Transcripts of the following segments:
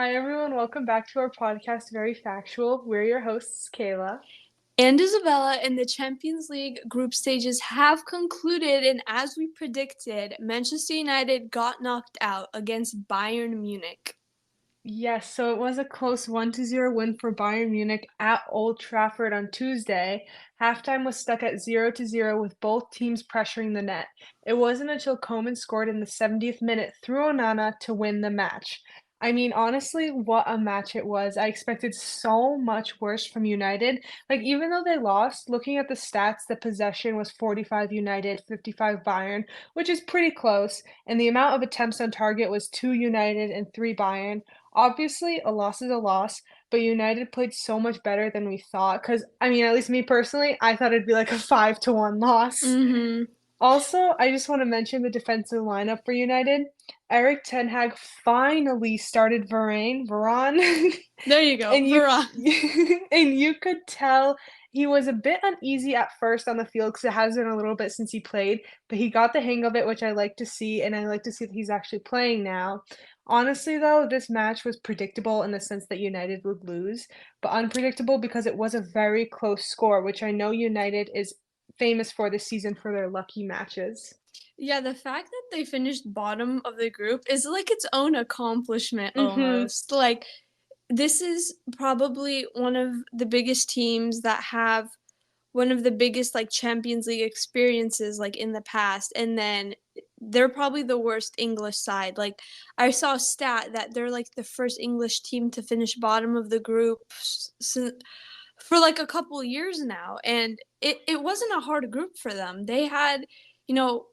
Hi, everyone. Welcome back to our podcast, Very Factual. We're your hosts, Kayla. And Isabella, and the Champions League group stages have concluded, and as we predicted, Manchester United got knocked out against Bayern Munich. Yes, so it was a close 1-0 win for Bayern Munich at Old Trafford on Tuesday. Halftime was stuck at 0-0 with both teams pressuring the net. It wasn't until Coman scored in the 70th minute through Onana to win the match. I mean, honestly, what a match it was. I expected so much worse from United. Like, even though they lost, looking at the stats, the possession was 45 United, 55 Bayern, which is pretty close, and the amount of attempts on target was 2 United and 3 Bayern. Obviously, a loss is a loss, but United played so much better than we thought. Because, I mean, at least me personally, I thought it'd be like a 5-1 loss. Mm-hmm. Also, I just want to mention the defensive lineup for United. Eric Ten Hag finally started Varane, There you go, and you Varane. and you could tell he was a bit uneasy at first on the field because it has been a little bit since he played, but he got the hang of it, which I like to see, and I like to see that he's actually playing now. Honestly, though, this match was predictable in the sense that United would lose, but unpredictable because it was a very close score, which I know United is famous for this season for their lucky matches. Yeah, the fact that they finished bottom of the group is like its own accomplishment Mm-hmm. almost. Like, this is probably one of the biggest teams that have one of the biggest like Champions League experiences like in the past, and then they're probably the worst English side. Like, I saw a stat that they're like the first English team to finish bottom of the group for like a couple years now, and it wasn't a hard group for them. They had, you know,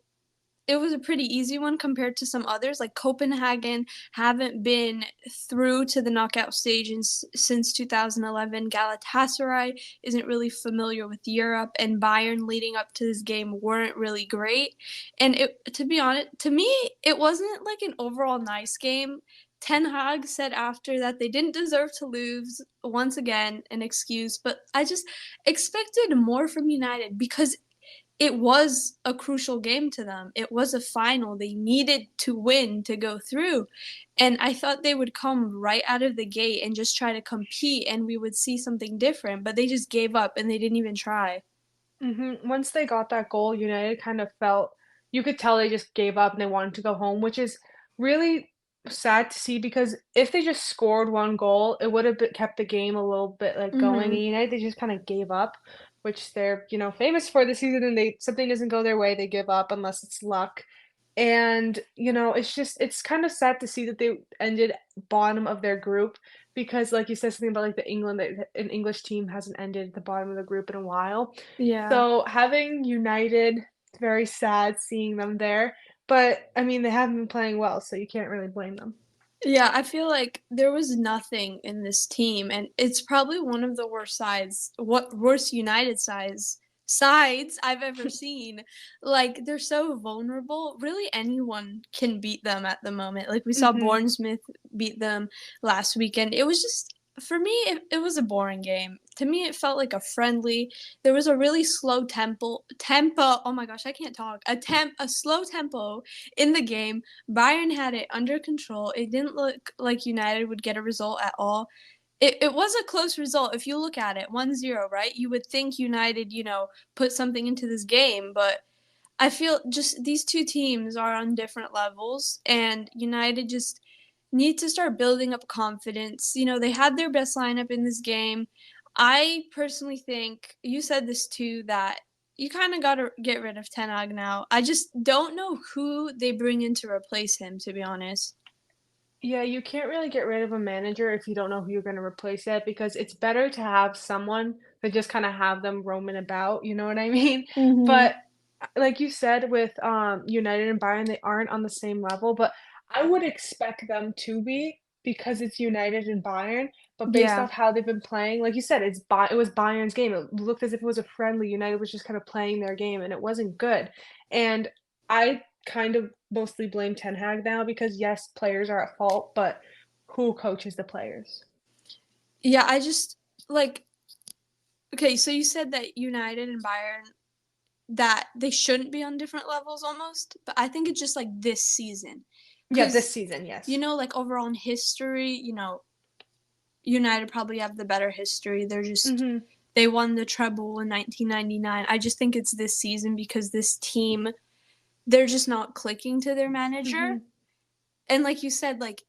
it was a pretty easy one compared to some others. Like Copenhagen haven't been through to the knockout stage since 2011. Galatasaray isn't really familiar with Europe, and Bayern leading up to this game weren't really great. And to be honest, to me, it wasn't like an overall nice game. Ten Hag said after that they didn't deserve to lose. Once again, an excuse, but I just expected more from United because it was a crucial game to them. It was a final. They needed to win to go through. And I thought they would come right out of the gate and just try to compete and we would see something different, but they just gave up and they didn't even try. Once they got that goal, United kind of felt you could tell they just gave up and they wanted to go home, which is really sad to see because if they just scored one goal, it would have kept the game a little bit like going. And Mhm. United, they just kind of gave up, which they're, famous for this season. And they something doesn't go their way, they give up unless it's luck. And, it's kind of sad to see that they ended bottom of their group because, like you said, something about like the England that an English team hasn't ended at the bottom of the group in a while. Yeah. So having United, it's very sad seeing them there. But I mean, they haven't been playing well, so you can't really blame them. Yeah, I feel like there was nothing in this team, and it's probably one of the worst sides, what worst United sides I've ever seen. Like, they're so vulnerable. Really, anyone can beat them at the moment. Like, we saw Hmm. Bournemouth beat them last weekend. It was just, for me, it was a boring game. To me, it felt like a friendly. There was a really slow tempo. Oh my gosh, I can't talk. A slow tempo in the game. Bayern had it under control. It didn't look like United would get a result at all. It was a close result if you look at it 1-0, right? You would think United, put something into this game, but I feel just these two teams are on different levels, and United just need to start building up confidence. They had their best lineup in this game. I personally think you said this too, that you kind of got to get rid of Ten Hag now. I just don't know who they bring in to replace him, to be honest. Yeah, you can't really get rid of a manager if you don't know who you're going to replace it because it's better to have someone than just kind of have them roaming about, you know what I mean? Mm-hmm. But like you said with United and Bayern, they aren't on the same level, but I would expect them to be because it's United and Bayern, but based Yeah. off how they've been playing, like you said, it was Bayern's game. It looked as if it was a friendly. United was just kind of playing their game and it wasn't good. And I kind of mostly blame Ten Hag now because yes, players are at fault, but who coaches the players? Yeah, I just like okay, so you said that United and Bayern that they shouldn't be on different levels almost, but I think it's just like this season. Yeah, this season, yes. like overall in history, United probably have the better history. Mhm. They won the treble in 1999. I just think it's this season because this team, they're just not clicking to their manager. Mhm. And like you said, like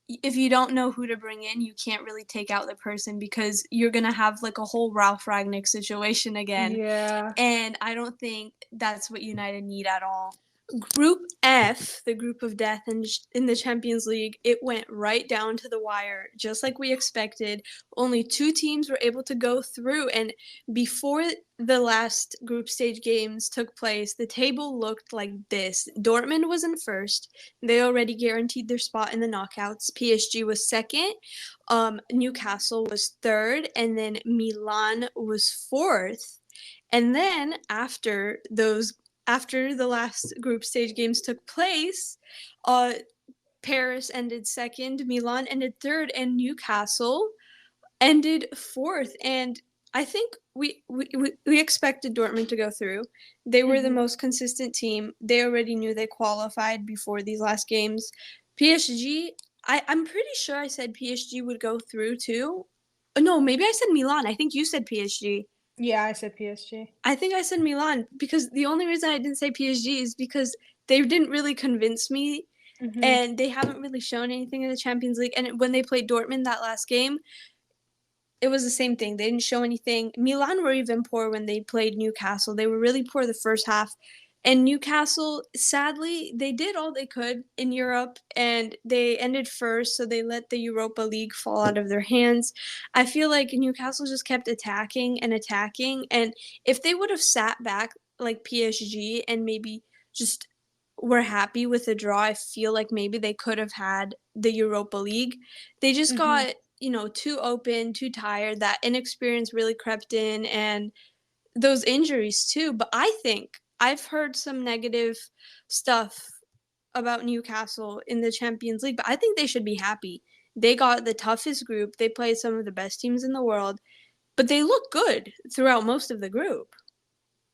if you don't know who to bring in, you can't really take out the person because you're going to have like a whole Ralph Ragnick situation again. Yeah. And I don't think that's what United need at all. Group F, the group of death in the Champions League, it went right down to the wire, just like we expected. Only two teams were able to go through, and before the last group stage games took place, the table looked like this. Dortmund was in first. They already guaranteed their spot in the knockouts. PSG was second. Newcastle was third, and then Milan was fourth. And then after the last group stage games took place, uh, Paris ended second, Milan ended third, and Newcastle ended fourth. And I think we expected Dortmund to go through. They were the Mhm. most consistent team. They already knew they qualified before these last games. PSG, I'm pretty sure I said PSG would go through too. No, maybe I said Milan. I think you said PSG. Yeah, I said PSG. I think I said Milan because the only reason I didn't say PSG is because they didn't really convince me Mhm. and they haven't really shown anything in the Champions League. And when they played Dortmund that last game, it was the same thing. They didn't show anything. Milan were even poor when they played Newcastle. They were really poor the first half. And Newcastle, sadly, they did all they could in Europe and they ended first, so they let the Europa League fall out of their hands. I feel like Newcastle just kept attacking and attacking. And if they would have sat back like PSG and maybe just were happy with the draw, I feel like maybe they could have had the Europa League. They just Mhm. got too open, too tired. That inexperience really crept in, and those injuries too. But I think I've heard some negative stuff about Newcastle in the Champions League, but I think they should be happy. They got the toughest group. They played some of the best teams in the world, but they look good throughout most of the group.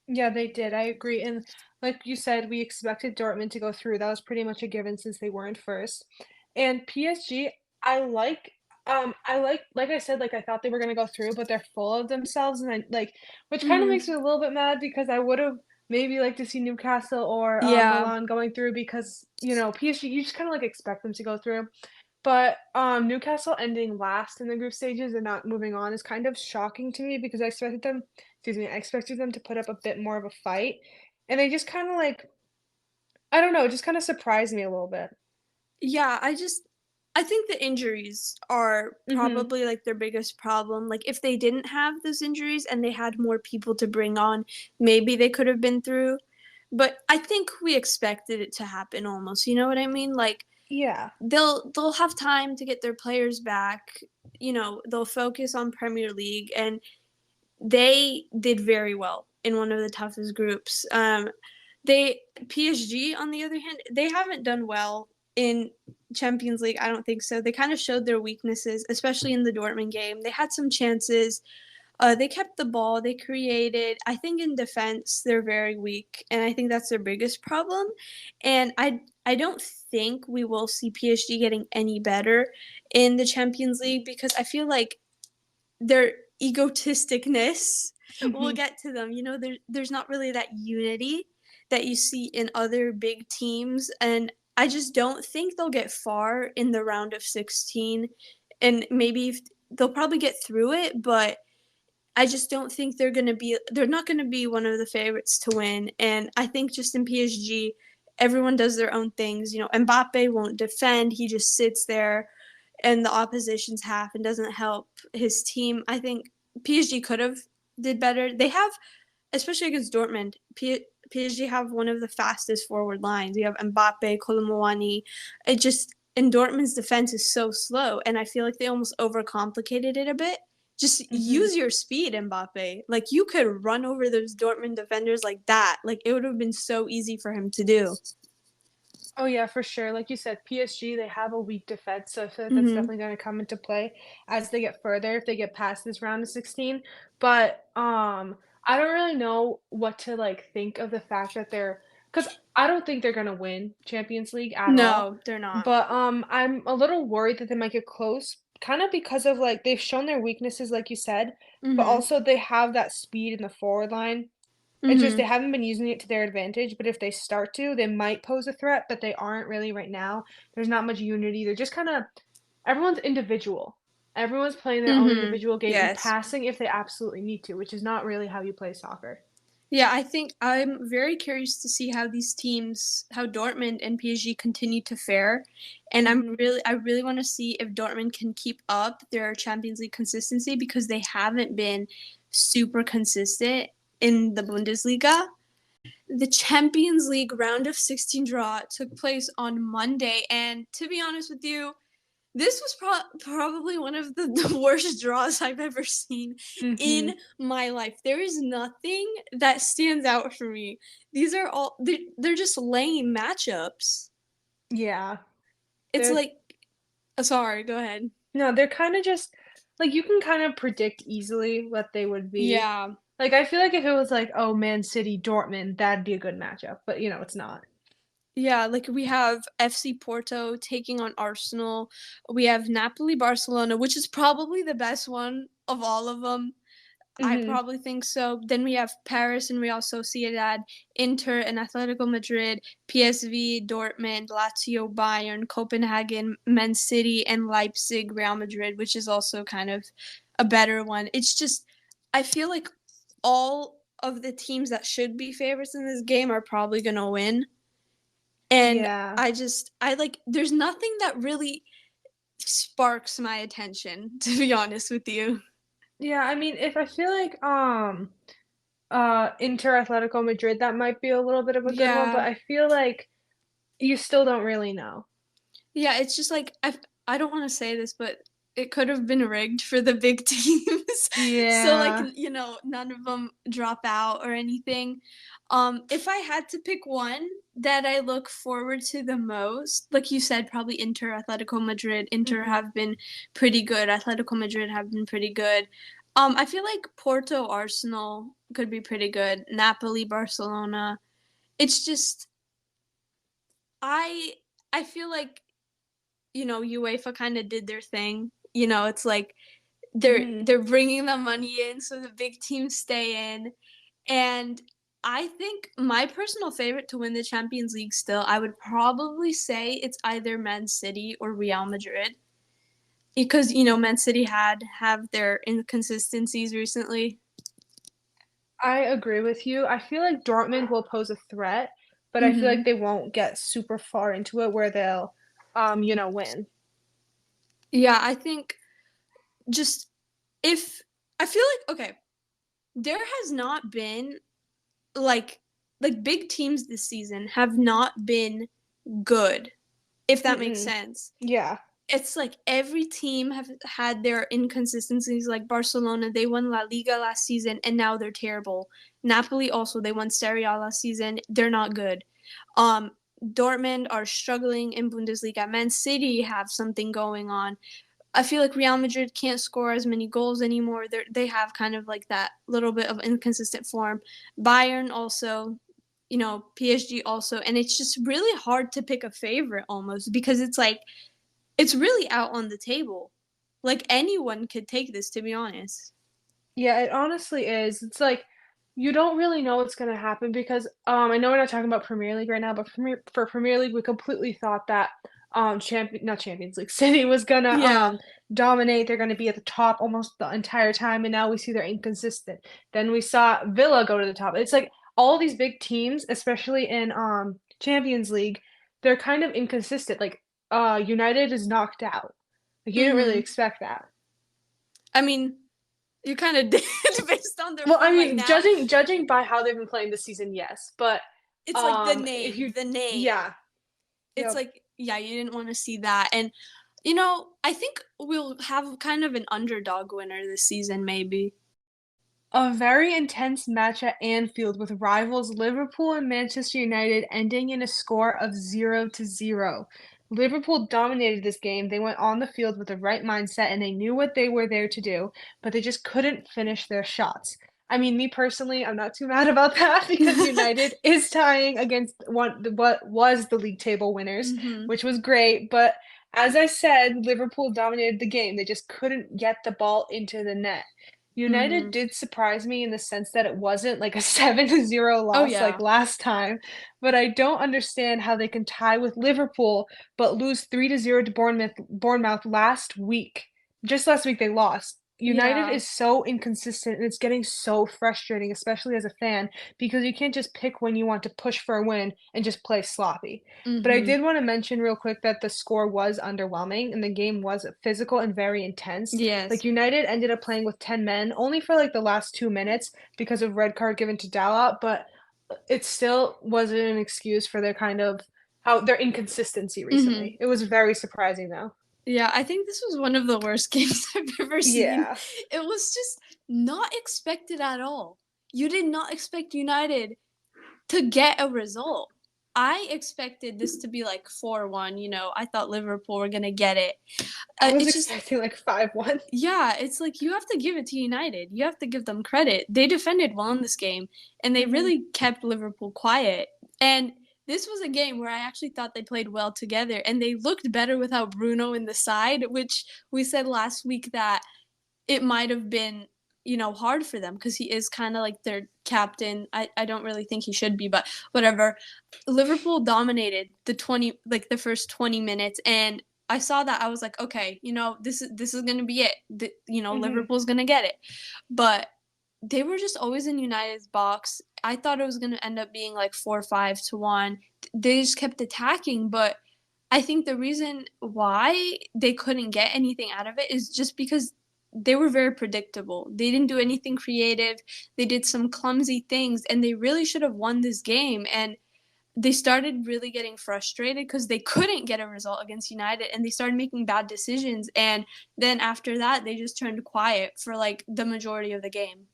Yeah, they did, I agree, and like you said, we expected Dortmund to go through, that was pretty much a given since they weren't first. And PSG, I like I said, like, I thought they were gonna go through, but they're full of themselves, and I like which kinda makes Mm-hmm. me a little bit mad because I would've maybe liked to see Newcastle or, Yeah. Milan going through because, PSG, you just kinda, like, expect them to go through. But, Newcastle ending last in the group stages and not moving on is kind of shocking to me because I expected them to put up a bit more of a fight, and they just kinda, like I don't know, it just kinda surprised me a little bit. Yeah, I think the injuries are Mhm. probably like their biggest problem. Like if they didn't have those injuries and they had more people to bring on, maybe they could have been through. But I think we expected it to happen almost. You know what I mean? Like Yeah. they'll have time to get their players back. They'll focus on Premier League and they did very well in one of the toughest groups. They PSG on the other hand, they haven't done well in Champions League. I don't think so. They kind of showed their weaknesses, especially in the Dortmund game. They had some chances. They kept the ball. They created. I think in defense they're very weak, and I think that's their biggest problem. And I don't think we will see PSG getting any better in the Champions League because I feel like their egotisticness will Mhm. get to them. There's not really that unity that you see in other big teams, and I just don't think they'll get far in the round of 16. And maybe they'll probably get through it, but I just don't think they're not going to be one of the favorites to win. And I think just in PSG, everyone does their own things. Mbappe won't defend, he just sits there in the opposition's half and doesn't help his team. I think PSG could have did better. They have, especially against Dortmund, PSG have one of the fastest forward lines. You have Mbappe, Kolomouani. It just and Dortmund's defense is so slow, and I feel like they almost overcomplicated it a bit. Just Mhm. use your speed, Mbappe. Like you could run over those Dortmund defenders like that. Like it would have been so easy for him to do. Oh, yeah, for sure. Like you said, PSG, they have a weak defense, so I feel like that's Mm-hmm. definitely gonna come into play as they get further, if they get past this round of 16. But, I don't really know what to, like, think of the fact that they're because I don't think they're gonna win Champions League at all. No, they're not. But I'm a little worried that they might get close, kind of because of like they've shown their weaknesses, like you said, but Mhm. also they have that speed in the forward line. It's just they Mhm. haven't been using it to their advantage. But if they start to, they might pose a threat, but they aren't really right now. There's not much unity. They're just kind of everyone's individual. Everyone's playing their own Mhm. individual game and Yes. passing if they absolutely need to, which is not really how you play soccer. Yeah, I think I'm very curious to see how these teams, how Dortmund and PSG continue to fare, and Mhm. I really want to see if Dortmund can keep up their Champions League consistency because they haven't been super consistent in the Bundesliga. The Champions League round of 16 draw took place on Monday, and to be honest with you, this was probably one of the worst draws I've ever seen in Mhm. my life. There is nothing that stands out for me. These are all they're just lame matchups. Yeah. It's They're like sorry, go ahead. no, they're kinda just like, you can kind of predict easily what they would be. Yeah. Like, I feel like if it was like, oh, Man City, Dortmund, that'd be a good matchup, but, it's not. Yeah, like we have FC Porto taking on Arsenal. We have Napoli Barcelona, which is probably the best one of all of them. I Mhm. probably think so. Then we have Paris and Real Sociedad, Inter and Atletico Madrid, PSV, Dortmund, Lazio, Bayern, Copenhagen, Man City, and Leipzig, Real Madrid, which is also kind of a better one. It's just, I feel like all of the teams that should be favorites in this game are probably going to win. And Yeah. I like, there's nothing that really sparks my attention, to be honest with you. Yeah, I mean, if I feel like, Inter Atletico Madrid, that might be a little bit of a good one, but Yeah. I feel like you still don't really know. Yeah, it's just like I don't want to say this, but it could have been rigged for the big teams. So like, Yeah. none of them drop out or anything. If I had to pick one that I look forward to the most, like you said, probably Inter, Atletico Madrid. Inter Mhm. have been pretty good. Atletico Madrid have been pretty good. I feel like Porto, Arsenal could be pretty good. Napoli, Barcelona. It's just I I feel like UEFA kind of did their thing. It's like Mhm. they're bringing the money in so the big teams stay in. And I think my personal favorite to win the Champions League still, I would probably say it's either Man City or Real Madrid because Mhm. Man City have their inconsistencies recently. I agree with you. I feel like Dortmund will pose a threat, but I feel like Mhm. they won't get super far into it where they'll, win. Yeah, I think just if I feel like okay, there has not been like big teams this season have not been good, if that makes Mm-mm. sense. Yeah. It's like every team have had their inconsistencies. Like Barcelona, they won La Liga last season and now they're terrible. Napoli also, they won Serie A last season. They're not good. Um, Dortmund are struggling in Bundesliga. Man City have something going on. I feel like Real Madrid can't score as many goals anymore. They have kind of like that little bit of inconsistent form. Bayern also, PSG also, and it's just really hard to pick a favorite almost because it's like it's really out on the table. Like anyone could take this, to be honest. Yeah, it honestly is. It's like you don't really know what's gonna happen because I know we're not talking about Premier League right now, but for Premier League, we completely thought that champion not Champions League City was gonna Yeah. dominate. They're gonna be at the top almost the entire time, and now we see they're inconsistent. Then we saw Villa go to the top. It's like all these big teams, especially in Champions League, they're kind of inconsistent. Like United is knocked out. Like you didn't really Mhm. expect that. I mean, you kind of did based on their Well, I form right mean, now. judging by how they've been playing this season, yes. But It's like the if name, you the name. yeah. It's Yep. like, yeah, you didn't want to see that. And I think we'll have kind of an underdog winner this season, maybe. A very intense match at Anfield with rivals Liverpool and Manchester United ending in a score of 0-0. Liverpool dominated this game. They went on the field with the right mindset and they knew what they were there to do, but they just couldn't finish their shots. I mean, me personally, I'm not too mad about that because United is tying against what was the league table winners, Mhm. which was great. But as I said, Liverpool dominated the game. They just couldn't get the ball into the net. United Mhm. did surprise me in the sense that it wasn't like a 7-0 Oh, loss like yeah. last time, but I don't understand how they can tie with Liverpool but lose 3-0 to Bournemouth last week. Just last week they lost. United Yeah. is so inconsistent and it's getting so frustrating, especially as a fan, because you can't just pick when you want to push for a win and just play sloppy. But I Mhm. did want to mention real quick that the score was underwhelming and the game was physical and very intense. Yes. Like United ended up playing with 10 men only for like the last 2 minutes because of red card given to Dalot, but it still wasn't an excuse for their kind of how their inconsistency Mhm. recently. It was very surprising though. Yeah, I think this was one of the worst games I've ever seen. Yeah. It was just not expected at all. You did not expect United to get a result. I expected this to be like 4-1, I thought Liverpool were gonna get it. I was It's just expecting like 5-1. yeah, it's like you have to give it to United. You have to give them credit. They defended well in this game, and they Mhm. really kept Liverpool quiet. And this was a game where I actually thought they played well together, and they looked better without Bruno in the side, which we said last week that it might have been, hard for them because he is kind of like their captain. I don't really think he should be, but whatever. Liverpool dominated the first 20 minutes, and I saw that I was like, okay, this is gonna be it. Mhm. Liverpool's gonna get it, but they were just always in United's box. I thought it was gonna end up being like 4-5 to 1. They just kept attacking, but I think the reason why they couldn't get anything out of it is just because they were very predictable. They didn't do anything creative. They did some clumsy things, and they really should have won this game. And they started really getting frustrated because they couldn't get a result against United, and they started making bad decisions. And then after that, they just turned quiet for like the majority of the game.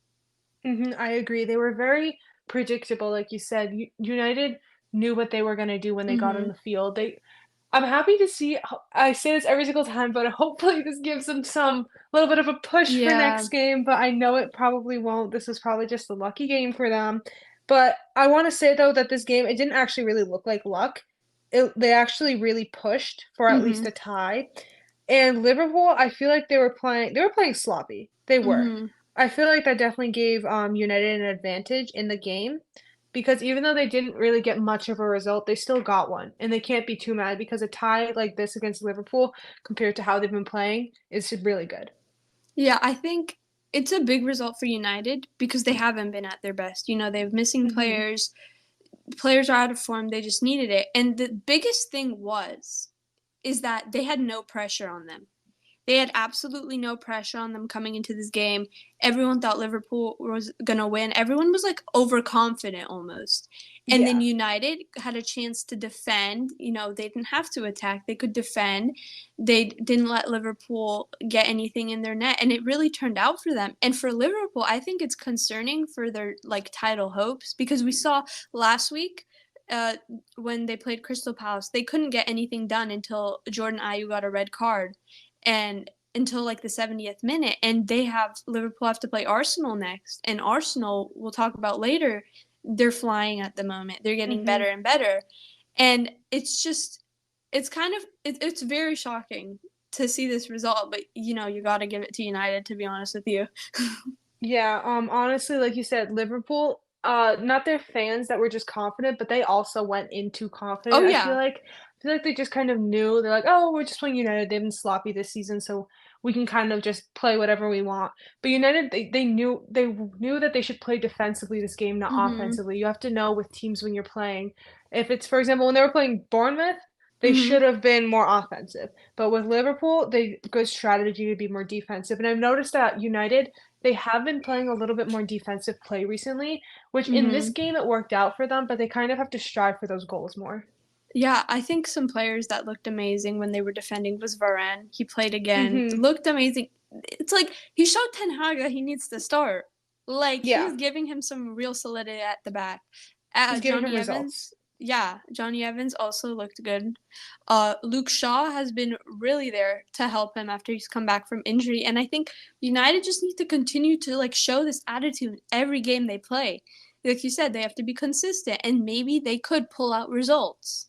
Mhm, I agree. They were very predictable, like you said. United knew what they were gonna do when they got on Mhm. the field. I'm happy to see I say this every single time, but hopefully this gives them some little bit of a push for Yeah. next game, but I know it probably won't. This was probably just a lucky game for them. But I wanna say though that this game, it didn't actually really look like luck. They actually really pushed for at least Mhm. a tie. And Liverpool, I feel like they were playing sloppy. They were. Mhm. I feel like that definitely gave United an advantage in the game because even though they didn't really get much of a result, they still got one. And they can't be too mad because a tie like this against Liverpool compared to how they've been playing is really good. Yeah, I think it's a big result for United because they haven't been at their best. They have missing Mhm. players. Players are out of form. They just needed it. And the biggest thing is that they had no pressure on them. They had absolutely no pressure on them coming into this game. Everyone thought Liverpool was going to win. Everyone was like overconfident almost. And then Yeah. United had a chance to defend. They didn't have to attack, they could defend. They didn't let Liverpool get anything in their net, and it really turned out for them. And for Liverpool, I think it's concerning for their like title hopes because we saw last week uh, when they played Crystal Palace, they couldn't get anything done until Jordan Ayew got a red card and until like the 70th minute, and Liverpool have to play Arsenal next, and Arsenal we'll talk about later. They're flying at the moment. They're getting better Mhm. and better, and it's very shocking to see this result. But you got to give it to United, to be honest with you. Yeah, honestly, like you said, Liverpool, not their fans that were just confident, but they also went in too Oh confident. yeah. I feel like they just kind of knew. They're like, "Oh, we're just playing United. They've been sloppy this season, so we can kind of just play whatever we want." But United, they knew that they should play defensively this game, not Mhm. offensively. You have to know with teams when you're playing. If it's, for example, when they were playing Bournemouth, they should Mhm. have been more offensive. But with Liverpool, good strategy to be more defensive. And I've noticed that United they have been playing a little bit more defensive play recently, which in this Mhm. game it worked out for them, but they kind of have to strive for those goals more. Yeah, I think some players that looked amazing when they were defending was Varane. He played again, Mhm. looked amazing. It's like he showed Ten Hag that he needs to start. Like Yeah. he's giving him some real solidity at the back. He's giving him Johnny Evans, results. Yeah, Johnny Evans also looked good. Luke Shaw has been really there to help him after he's come back from injury, and I think United just need to continue to like show this attitude every game they play. Like you said, they have to be consistent, and maybe they could pull out results.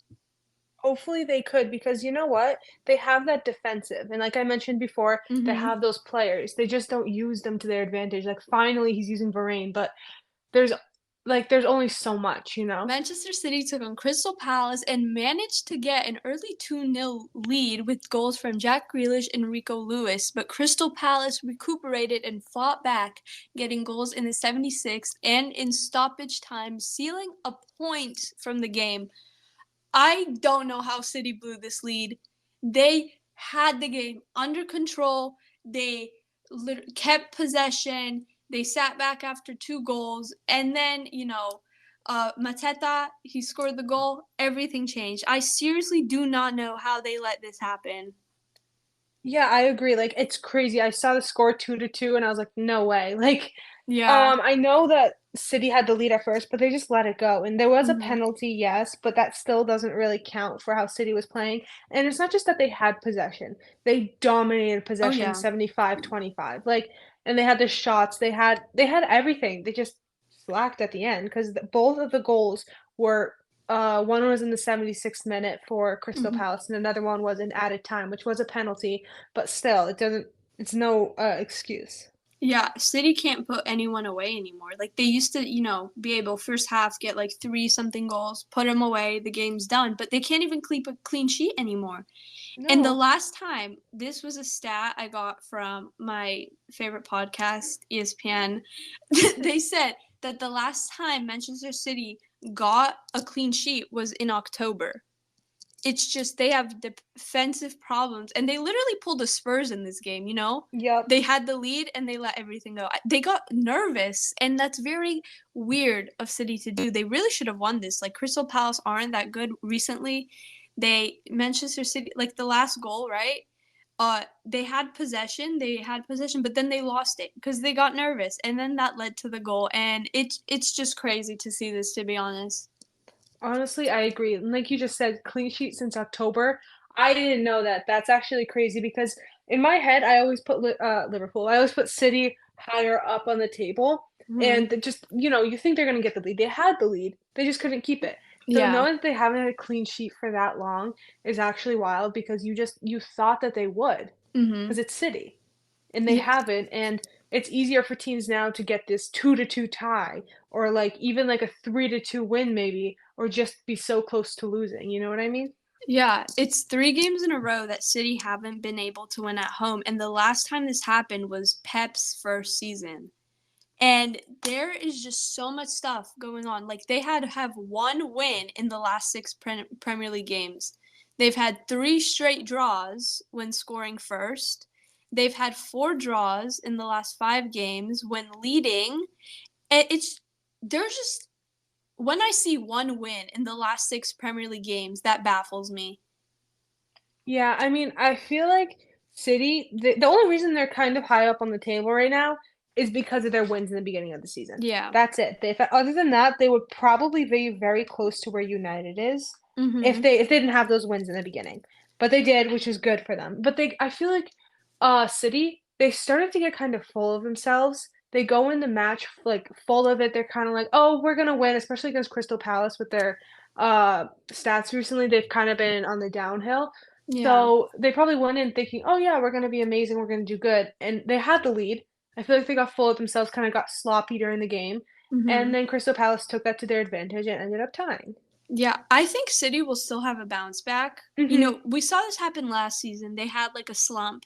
Hopefully they could because you know what? They have that defensive, and like I mentioned before, they Mm-hmm. have those players. They just don't use them to their advantage. Like finally he's using Varane, but there's there's only so much, you know? Manchester City took on Crystal Palace and managed to get an early 2-0 lead with goals from Jack Grealish and Rico Lewis, but Crystal Palace recuperated and fought back, getting goals in the 76th and in stoppage time, sealing a point from the game. I don't know how City blew this lead. They had the game under control. They kept possession. They sat back after 2 goals. And then, Mateta, he scored the goal. Everything changed. I seriously do not know how they let this happen. Yeah, I agree. Like it's crazy. I saw the score 2-2 and I was like, no way. Yeah. I know that City had the lead at first, but they just let it go. And there was a Mm-hmm. penalty, yes, but that still doesn't really count for how City was playing. And it's not just that they had possession. They dominated Oh, possession yeah. 75-25. And they had the shots, they had everything. They just slacked at the end because both of the goals were one was in the 76th minute for Crystal Mm-hmm. Palace and another one was in added time, which was a penalty, but still it's no excuse. Yeah, City can't put anyone away anymore. Like they used to, be able first half get like 3 something goals, put them away, the game's done. But they can't even keep a clean sheet anymore. And the No. last time, this was a stat I got from my favorite podcast, ESPN. They said that the last time Manchester City got a clean sheet was in October. It's just they have defensive problems, and they literally pulled the Spurs in this game. Yep. They had the lead and they let everything go. They got nervous, and that's very weird of City to do. They really should have won this. Like Crystal Palace aren't that good recently. They Manchester City, like the last goal, right? They had possession, but then they lost it because they got nervous, and then that led to the goal. And it's just crazy to see this, to be honest. Honestly, I agree. And like you just said, clean sheet since October. I didn't know that. That's actually crazy because in my head, I always put Liverpool. I always put City higher up on the table. Mm-hmm. And just, you think they're going to get the lead. They had the lead. They just couldn't keep it. So Yeah. knowing that they haven't had a clean sheet for that long is actually wild because you thought that they would Mm-hmm. because it's City. And they Yeah. haven't, and it's easier for teams now to get this 2-2 tie or even like a 3-2 win maybe or just be so close to losing, you know what I mean? Yeah, it's 3 games in a row that City haven't been able to win at home, and the last time this happened was Pep's first season. And there is just so much stuff going on. Like they had to have 1 win in the last 6 Premier League games. They've had 3 straight draws when scoring first. They've had 4 draws in the last 5 games when leading. And it's there's just when I see 1 win in the last 6 Premier League games, that baffles me. Yeah, I mean, I feel like City, the only reason they're kind of high up on the table right now is because of their wins in the beginning of the season. Yeah. That's it. Other than that, they would probably be very close to where United is if Mm-hmm. they didn't have those wins in the beginning. But they did, which is good for them. But I feel like City, they started to get kind of full of themselves. They go in the match like full of it. They're kind of like, "Oh, we're gonna win," especially against Crystal Palace with their stats recently. They've kind of been on the downhill. Yeah. So they probably went in thinking, "Oh yeah, we're gonna be amazing. We're gonna do good," and they had the lead. I feel like they got full of themselves, kind of got sloppy during the game, and Mm-hmm. then Crystal Palace took that to their advantage and ended up tying. Yeah, I think City will still have a bounce back. Hmm. We saw this happen last season. They had like a slump.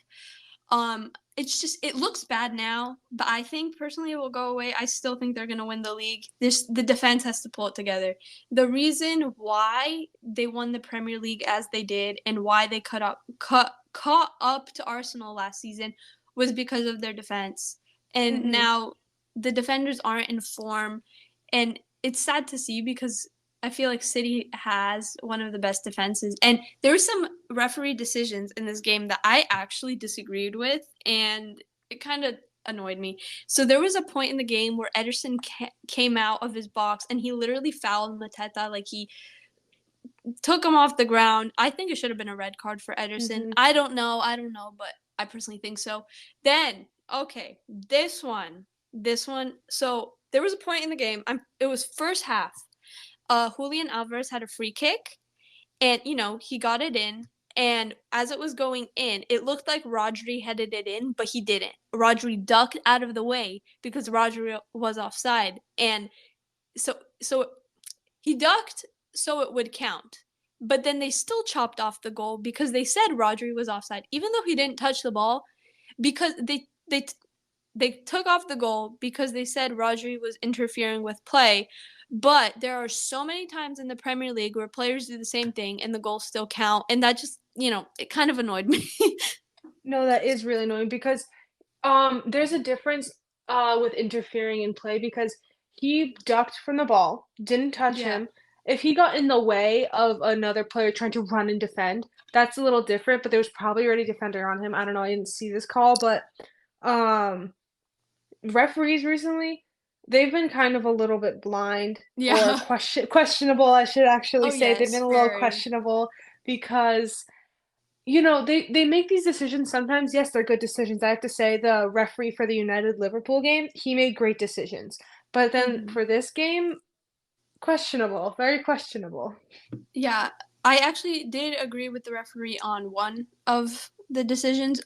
It's just it looks bad now, but I think personally it will go away. I still think they're gonna win the league. The defense has to pull it together. The reason why they won the Premier League as they did and why they caught up to Arsenal last season was because of their defense. And Hmm. now the defenders aren't in form, and it's sad to see because I feel like City has one of the best defenses. And there were some referee decisions in this game that I actually disagreed with, and it kind of annoyed me. So there was a point in the game where Ederson came out of his box and he literally fouled Mateta. Like he took him off the ground. I think it should have been a red card for Ederson. Mhm. I don't know, but I personally think so. Then, okay, this one. So there was a point in the game. It was first half. Julian Alvarez had a free kick, and he got it in. And as it was going in, it looked like Rodri headed it in, but he didn't. Rodri ducked out of the way because Rodri was offside, and so he ducked so it would count. But then they still chopped off the goal because they said Rodri was offside, even though he didn't touch the ball. Because they took off the goal because they said Rodri was interfering with play. But there are so many times in the Premier League where players do the same thing and the goals still count, and that just it kind of annoyed me. No, that is really annoying because there's a difference, with interfering in play because he ducked from the ball, didn't touch Yeah. him. If he got in the way of another player trying to run and defend, that's a little different, but there was probably already a defender on him. I don't know, I didn't see this call, but, um, referees recently, they've been kind of a little bit blind or Yeah. questionable, I should actually Oh say. They've yes, been a little very. questionable because they make these decisions sometimes. Yes, they're good decisions. I have to say the referee for the United Liverpool game, he made great decisions. But then Hmm. for this game, questionable, very questionable. Yeah, I actually did agree with the referee on one of the decisions.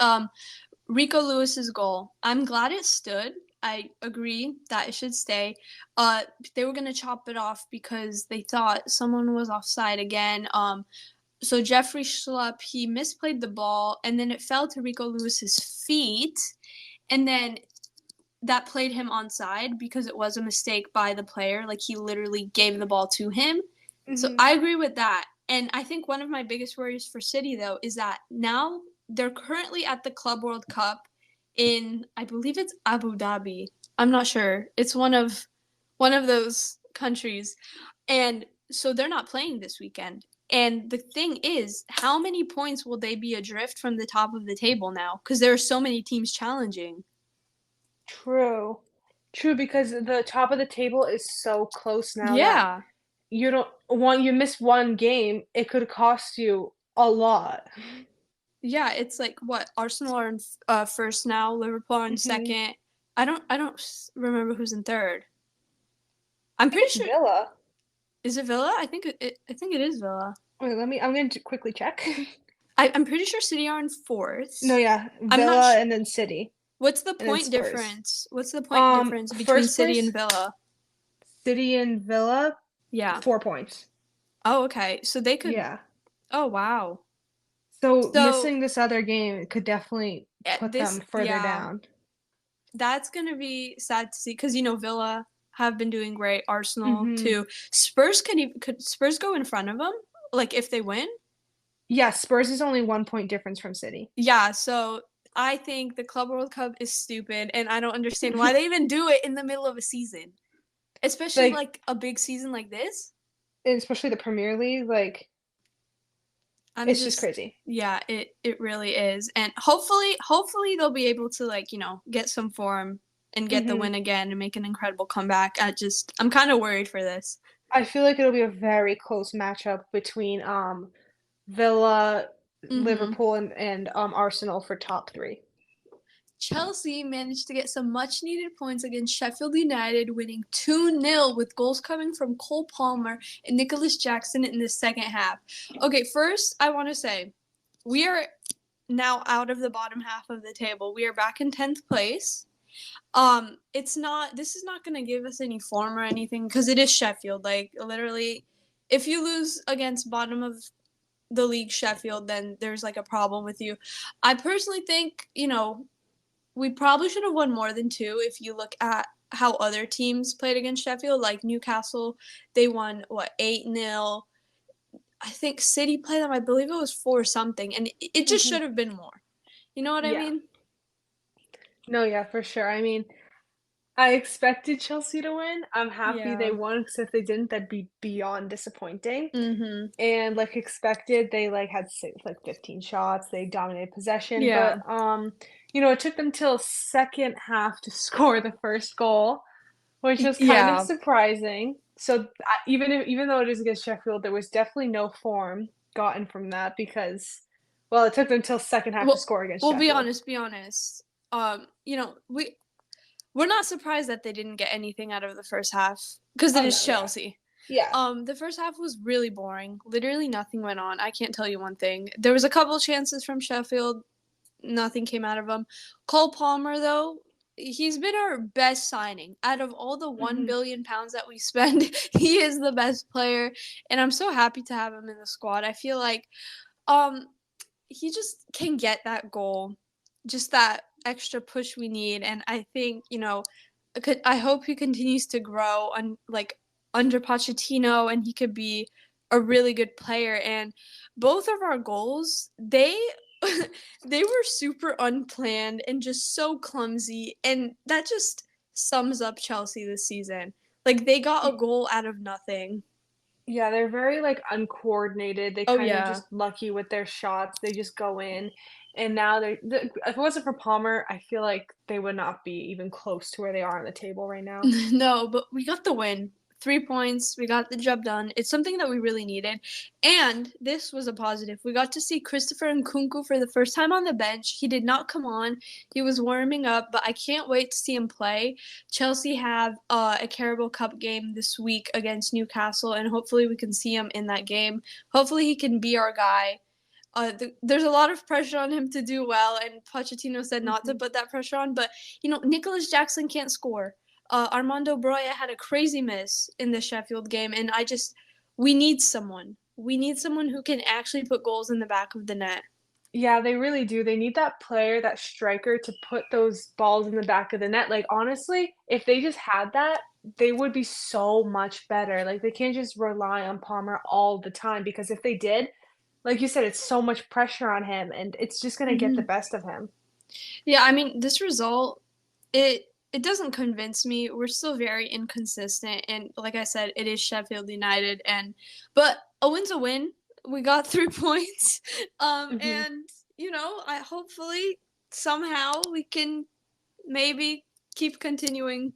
Rico Lewis's goal. I'm glad it stood. I agree that it should stay. Uh, they were gonna chop it off because they thought someone was offside again. So Jeffrey Schlupp, he misplayed the ball and then it fell to Rico Lewis's feet, and then that played him onside because it was a mistake by the player. Like he literally gave the ball to him. So Mhm. I agree with that. And I think one of my biggest worries for City though is that now they're currently at the Club World Cup in, I believe it's Abu Dhabi. I'm not sure. It's one of those countries. And so they're not playing this weekend. And the thing is, how many points will they be adrift from the top of the table now? Because there are so many teams challenging. True. True, because the top of the table is so close now that Yeah. you miss one game, it could cost you a lot. Yeah, it's like what Arsenal are in first now, Liverpool are in Mhm. second. I don't remember who's in third. I'm I think pretty it's sure Villa. is it Villa? I think it is Villa. Wait, I'm going to quickly check. I'm pretty sure City are in No, fourth. yeah, I'm not. Villa and then City What's the and then point Spurs. difference? What's the point difference between First City place, and Villa? City and Villa, Yeah. 4 points. Oh, okay. So they could. Yeah. Oh, wow. So So missing this other game could definitely put this, them further yeah, down. that's gonna be sad to see because Villa have been doing great. Arsenal Mhm. too. Spurs could Spurs go in front of them like if they win? Yeah, Spurs is only 1 point difference from City. Yeah. So I think the Club World Cup is stupid, and I don't understand why they even do it in the middle of a season, especially Like, like a big season like this. and especially the Premier League, like, I'm it's just just crazy. yeah, it really is. And hopefully they'll be able to like, get some form and get the Mhm. win again and make an incredible comeback. I'm kind of worried for this. I feel like it'll be a very close matchup between, Villa, Mhm. Liverpool, and Arsenal for top 3. Chelsea managed to get some much needed points against Sheffield United, winning 2-0 with goals coming from Cole Palmer and Nicholas Jackson in the second half. Okay, first, I want to say we are now out of the bottom half of the table. We are back in 10th place. This is not going to give us any form or anything because it is Sheffield. Like, literally, if you lose against bottom of the league Sheffield, then there's like a problem with you. I personally think, we probably should have won more than two if you look at how other teams played against Sheffield. Like Newcastle, they won, what, 8-0. I think City played them, I believe it was 4 something. And it just Mhm. should have been more. You know what I Yeah. mean? No, yeah, for sure. I mean, I expected Chelsea to win. I'm happy they Yeah. won because if they didn't, that'd be beyond disappointing. Mm-hmm. And like expected, they like had like 15 shots. They dominated possession, but Yeah. it took them till second half to score the first goal. which was kind of Yeah. surprising. So even though it is against Sheffield, there was definitely no form gotten from that because, well, it took them until second half to Well, score against well, be Sheffield. honest, be honest. You know, we're not surprised that they didn't get anything out of the first half because it Oh is no, yeah, Chelsea. yeah. The first half was really boring. Literally nothing went on. I can't tell you one thing. There was a couple chances from Sheffield. Nothing came out of them. Cole Palmer, though, he's been our best signing. Out of all the Hmm. £1 billion that we spend, he is the best player, and I'm so happy to have him in the squad. I feel like um he just can get that goal, just that extra push we need. And I think, I hope he continues to grow on like under Pochettino, and he could be a really good player. And both of our goals, they they were super unplanned and just so clumsy, and that just sums up Chelsea this season. Like they got a goal out of nothing. Yeah, they're very like uncoordinated. They Oh kind of yeah. just lucky with their shots. They just go in. And now if it wasn't for Palmer, I feel like they would not be even close to where they are on the table right now. No, but we got the win. 3 points. We got the job done. It's something that we really needed. And this was a positive. We got to see Christopher Nkunku for the first time on the bench. He did not come on. He was warming up, but I can't wait to see him play. Chelsea have a Carabao Cup game this week against Newcastle, and hopefully we can see him in that game. Hopefully he can be our guy. There's a lot of pressure on him to do well, and Pochettino said not to Hmm. put that pressure on. But Nicholas Jackson can't score. Armando Broya had a crazy miss in the Sheffield game, and we need someone. We need someone who can actually put goals in the back of the net. Yeah, they really do. They need that player, that striker to put those balls in the back of the net. Like honestly, if they just had that, they would be so much better. Like they can't just rely on Palmer all the time because if they did, like you said, it's so much pressure on him and it's just gonna get the Mm-hmm. best of him. Yeah, I mean, this result, it doesn't convince me. We're still very inconsistent, and like I said, it is Sheffield United, and but a win's a win. We got 3 points, Hmm. and I hopefully somehow we can maybe keep continuing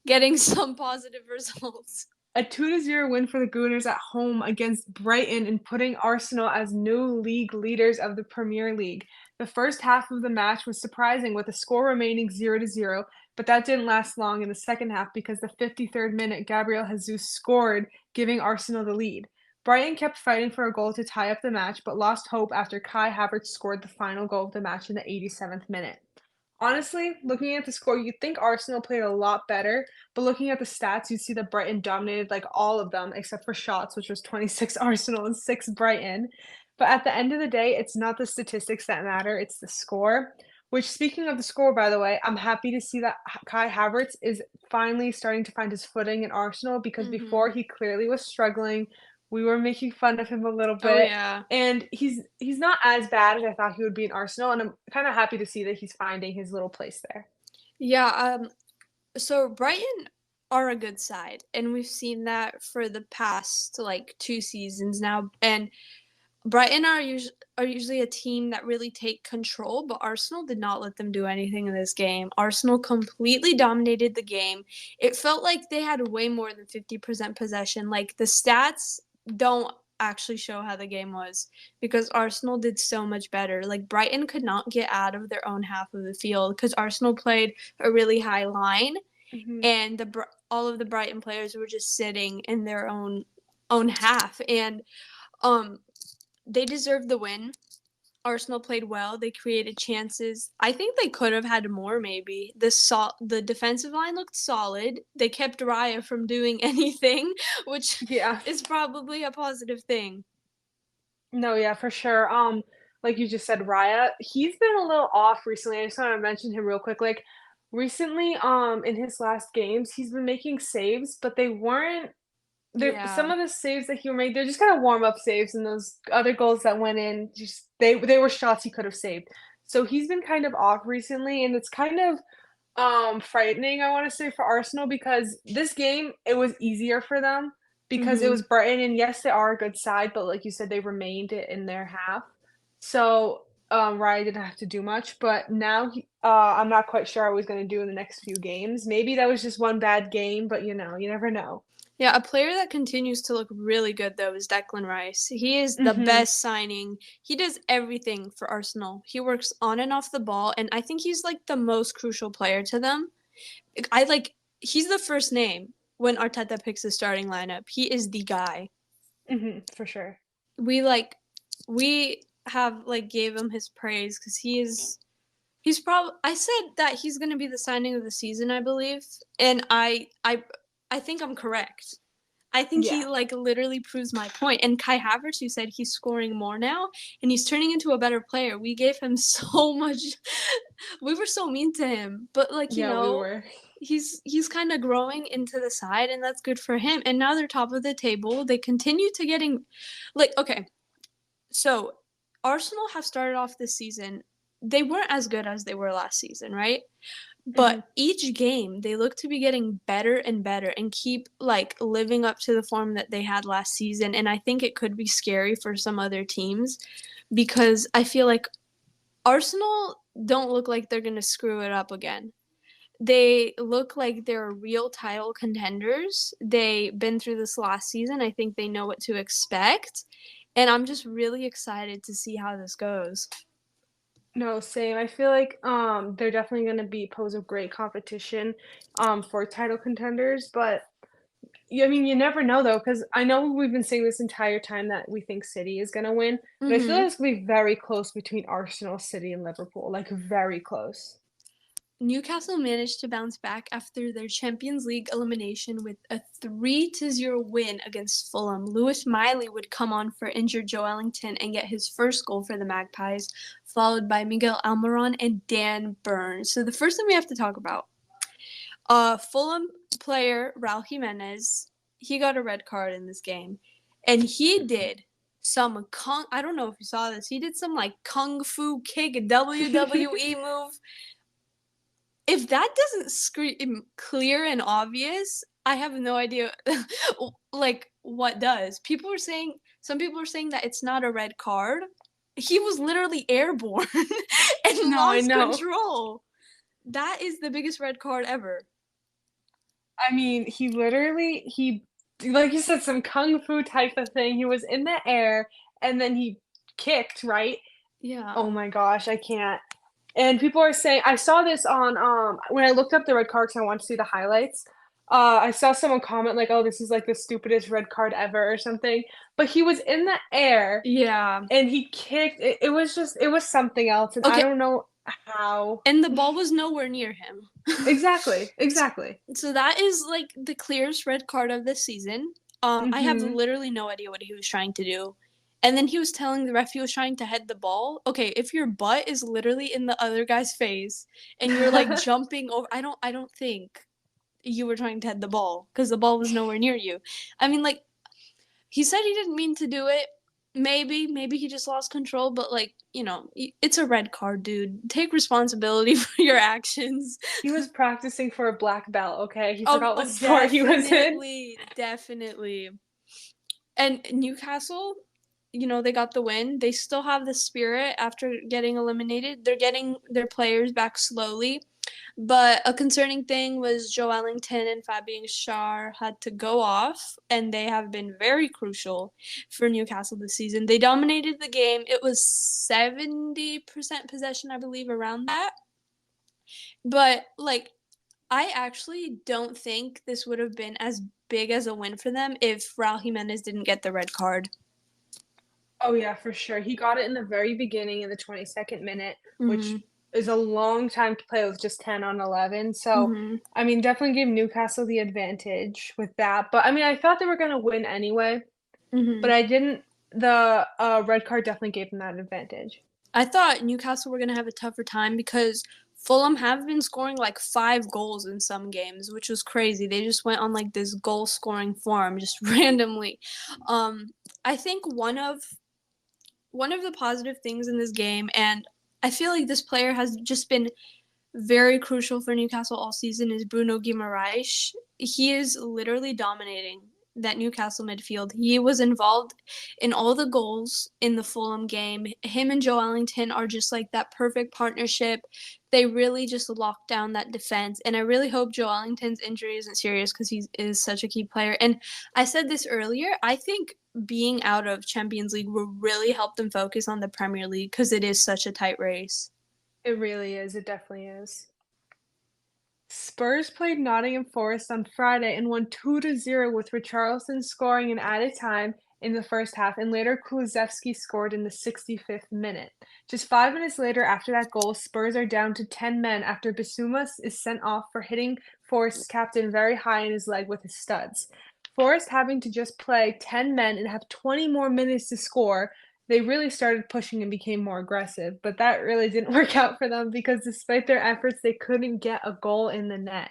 getting some positive results. A 2-0 win for the Gooners at home against Brighton and putting Arsenal as new league leaders of the Premier League. The first half of the match was surprising with the score remaining 0-0, but that didn't last long in the second half because the 53rd minute Gabriel Jesus scored, giving Arsenal the lead. Brighton kept fighting for a goal to tie up the match, but lost hope after Kai Havertz scored the final goal of the match in the 87th minute. Honestly, looking at the score, you'd think Arsenal played a lot better, but looking at the stats, you'd see that Brighton dominated like all of them except for shots, which was 26 Arsenal and 6 Brighton. But at the end of the day, it's not the statistics that matter, it's the score. Which, speaking of the score, by the way, I'm happy to see that Kai Havertz is finally starting to find his footing in Arsenal because before Mm-hmm. he clearly was struggling. We were making fun of him a little Oh bit, yeah. and he's not as bad as I thought he would be in Arsenal, and I'm kind of happy to see that he's finding his little place there. Yeah, so Brighton are a good side, and we've seen that for the past like 2 seasons now. And Brighton are usually a team that really take control, but Arsenal did not let them do anything in this game. Arsenal completely dominated the game. It felt like they had way more than 50% possession. Like the stats don't actually show how the game was because Arsenal did so much better. Like Brighton could not get out of their own half of the field because Arsenal played a really high line, Mhm. and all of the Brighton players were just sitting in their own half. And um they deserved the win. Arsenal played well. They created chances. I think they could have had more maybe. The defensive line looked solid. They kept Raya from doing anything, which Yeah. is probably a positive thing. No, yeah, for sure. Like you just said, Raya, he's been a little off recently. I just want to mention him real quick. Like recently, in his last games, he's been making saves, but they weren't there some Yeah. of the saves that he made, they're just kind of warm up saves, and those other goals that went in, just they were shots he could have saved. So he's been kind of off recently, and it's kind of frightening, I want to say, for Arsenal because this game it was easier for them because it Mhm. was Brighton, and yes, they are a good side, but like you said, they remained it in their half. So Raya didn't have to do much, but now I'm not quite sure what he's going to do in the next few games. Maybe that was just one bad game, but you know, you never know. Yeah, a player that continues to look really good though is Declan Rice. He is the Hmm. best signing. He does everything for Arsenal. He works on and off the ball, and I think he's like the most crucial player to them. I like he's the first name when Arteta picks the starting lineup. He is the guy. For sure. We like we have like gave him his praise because he's probably I said that he's gonna be the signing of the season, I believe, and I think I'm correct. I think he Yeah. like literally proves my point. And Kai Havertz, you said he's scoring more now, and he's turning into a better player. We gave him so much. We were so mean to him, but like Yeah, we were. he's kind of growing into the side, and that's good for him. And now they're top of the table. They continue to getting, like okay, so Arsenal have started off this season. They weren't as good as they were last season, right? But Hmm. each game they look to be getting better and better and keep like living up to the form that they had last season. And I think it could be scary for some other teams because I feel like Arsenal don't look like they're going to screw it up again. They look like they're real title contenders. They've been through this last season. I think they know what to expect. And I'm just really excited to see how this goes. No, same. I feel like they're definitely going to be pose a great competition for title contenders, but I mean, you never know though, because I know we've been saying this entire time that we think City is going to win, but I feel like Mm-hmm. it's going to be very close between Arsenal, City, and Liverpool, like very close. Newcastle managed to bounce back after their Champions League elimination with a 3-0 win against Fulham. Lewis Miley would come on for injured Joe Ellington and get his first goal for the Magpies, followed by Miguel Almiron and Dan Burns. So the first thing we have to talk about, Fulham player Raul Jimenez, he got a red card in this game, and he did some I don't know if you saw this. He did some like kung fu kick WWE move. If that doesn't scream clear and obvious, I have no idea like what does. Some people are saying that it's not a red card. He was literally airborne and No, I lost know. control. That is the biggest red card ever. I mean, he like you said, some kung fu type of thing. He was in the air and then he kicked, right? Yeah. Oh my gosh, I can't. And people are saying I saw this on when I looked up the red card because I wanted to see the highlights. I saw someone comment like, "Oh, this is like the stupidest red card ever" or something. But he was in the air Yeah. and he kicked. It was just it was something else, and I Okay, don't know how. and the ball was nowhere near him. Exactly, exactly. So that is like the clearest red card of this season. I have Hmm. literally no idea what he was trying to do. And then he was telling the ref he was trying to head the ball. Okay, if your butt is literally in the other guy's face and you're like jumping over, I don't think you were trying to head the ball because the ball was nowhere near you. I mean, like he said he didn't mean to do it. Maybe he just lost control, but like, it's a red card, dude. Take responsibility for your actions. He was practicing for a black belt, okay? He Oh, forgot what oh, sport he was in. definitely. And Newcastle, they got the win. They still have the spirit after getting eliminated. They're getting their players back slowly. But a concerning thing was Joe Ellington and Fabian Schär had to go off, and they have been very crucial for Newcastle this season. They dominated the game. It was 70% possession, I believe, around that. But, like, I actually don't think this would have been as big as a win for them if Raul Jimenez didn't get the red card. Oh yeah, for sure. He got it in the very beginning in the 22nd minute, which Mm-hmm. is a long time to play with just 10 on 11. So, Mm-hmm. I mean, definitely gave Newcastle the advantage with that. But I mean, I thought they were going to win anyway, but Mm-hmm. I didn't. The red card definitely gave them that advantage. I thought Newcastle were going to have a tougher time because Fulham have been scoring like 5 goals in some games, which was crazy. They just went on like this goal scoring form just randomly. Um, I think one of the positive things in this game, and I feel like this player has just been very crucial for Newcastle all season, is Bruno Guimaraes. He is literally dominating. that Newcastle midfield. He was involved in all the goals in the Fulham game. Him and Joe Ellington are just like that perfect partnership. They really just lock down that defense. And I really hope Joe Ellington's injury isn't serious because he is such a key player. And I said this earlier, I think being out of Champions League will really help them focus on the Premier League because it is such a tight race. It really is, it definitely is. Spurs played Nottingham Forest on Friday and won 2-0 with Richarlison scoring in added time in the first half, and later Kulusevski scored in the 65th minute. Just 5 minutes later after that goal, Spurs are down to 10 men after Bissouma is sent off for hitting Forest's captain very high in his leg with his studs. Forest having to just play 10 men and have 20 more minutes to score, they really started pushing and became more aggressive, but that really didn't work out for them because despite their efforts, they couldn't get a goal in the net.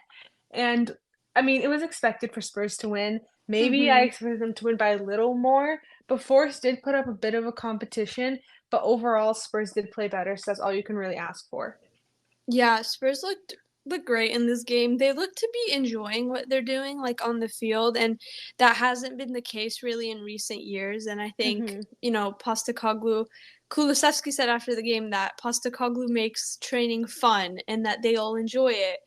And I mean, it was expected for Spurs to win. Maybe I Mm-hmm. expected them to win by a little more, but Forest did put up a bit of a competition, but overall Spurs did play better, so that's all you can really ask for. Yeah, Spurs looked great in this game. They look to be enjoying what they're doing, like on the field, and that hasn't been the case really in recent years. And I think Mhm. Postecoglou, Kulusevski said after the game that Postecoglou makes training fun and that they all enjoy it.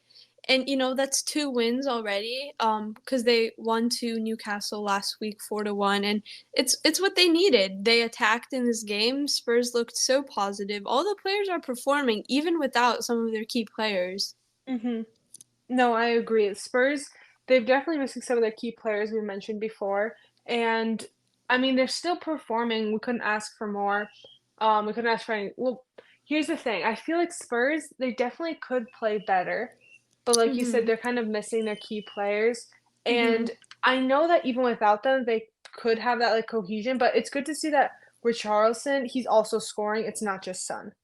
And that's 2 wins already. Because they won to Newcastle last week 4-1, and it's what they needed. They attacked in this game. Spurs looked so positive. All the players are performing, even without some of their key players. Mhm. No, I agree. Spurs, they've definitely missing some of their key players we mentioned before, and I mean they're still performing. We couldn't ask for more. We couldn't ask for any. Well, here's the thing. I feel like Spurs, they definitely could play better, but like you said, Mhm. they're kind of missing their key players. And Mhm. I know that even without them, they could have that like cohesion. But it's good to see that Richarlison, he's also scoring. It's not just Son.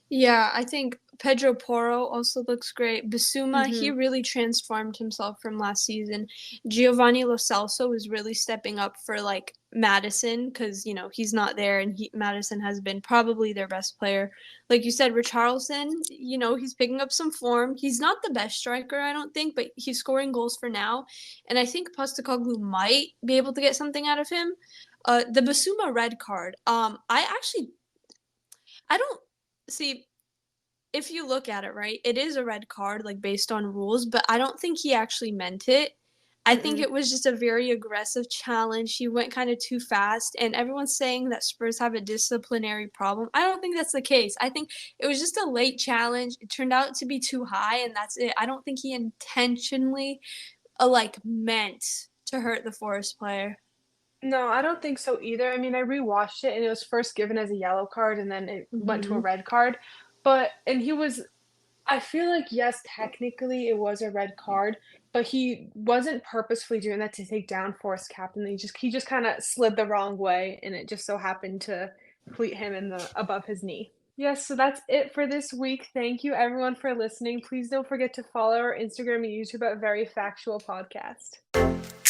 Yeah, I think Pedro Porro also looks great. Bissouma, he Mm-hmm. really transformed himself from last season. Giovanni Lo Celso is really stepping up for like Madison because he's not there, and Madison has been probably their best player. Like you said, Richarlison, he's picking up some form. He's not the best striker, I don't think, but he's scoring goals for now, and I think Postecoglou might be able to get something out of him. The Bissouma red card. I don't see if you look at it, right, it is a red card, like based on rules, but I don't think he actually meant it. I think Mm-mm. it was just a very aggressive challenge. He went kind of too fast, and everyone's saying that Spurs have a disciplinary problem. I don't think that's the case. I think it was just a late challenge. It turned out to be too high, and that's it. I don't think he intentionally, meant to hurt the Forest player. No, I don't think so either. I mean, I rewatched it and it was first given as a yellow card and then it went to a Mm-hmm. red card. And he was, I feel like, yes, technically it was a red card, but he wasn't purposefully doing that to take down Forest captain. He just kind of slid the wrong way and it just so happened to cleat him in the above his knee. Yes, so that's it for this week. Thank you everyone for listening. Please don't forget to follow our Instagram and YouTube at Very Factual Podcast.